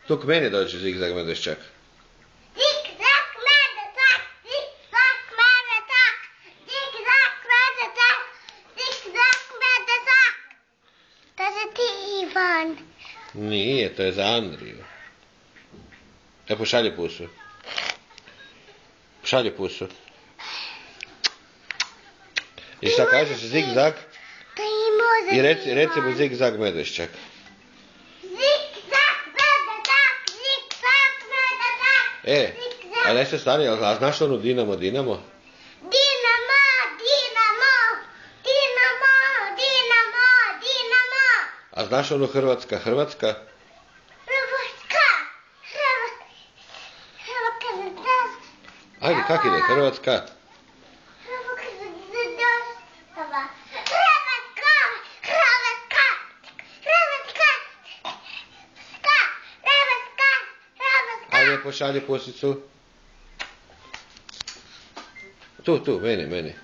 Tu k meni dođe zigzag medveščak. Zigzag medveščak, zigzag medveščak, zigzag medveščak, zigzag medveščak. To si ti, Ivan. Nije, to je za Andriju. Pošalji pusu. Pošalji pusu. I šta kažeš, zigzag? I reci mu zigzag medveščak. Zigzag medveščak, zigzag medveščak. A ne se stani, a znaš onu Dinamo? Dinamo, Dinamo, Dinamo, Dinamo, Dinamo. A znaš onu Hrvatska? Hrvatska. Ajde, kak ide? Hrvatska? Ajde, pošalji pusicu. Tu, meni.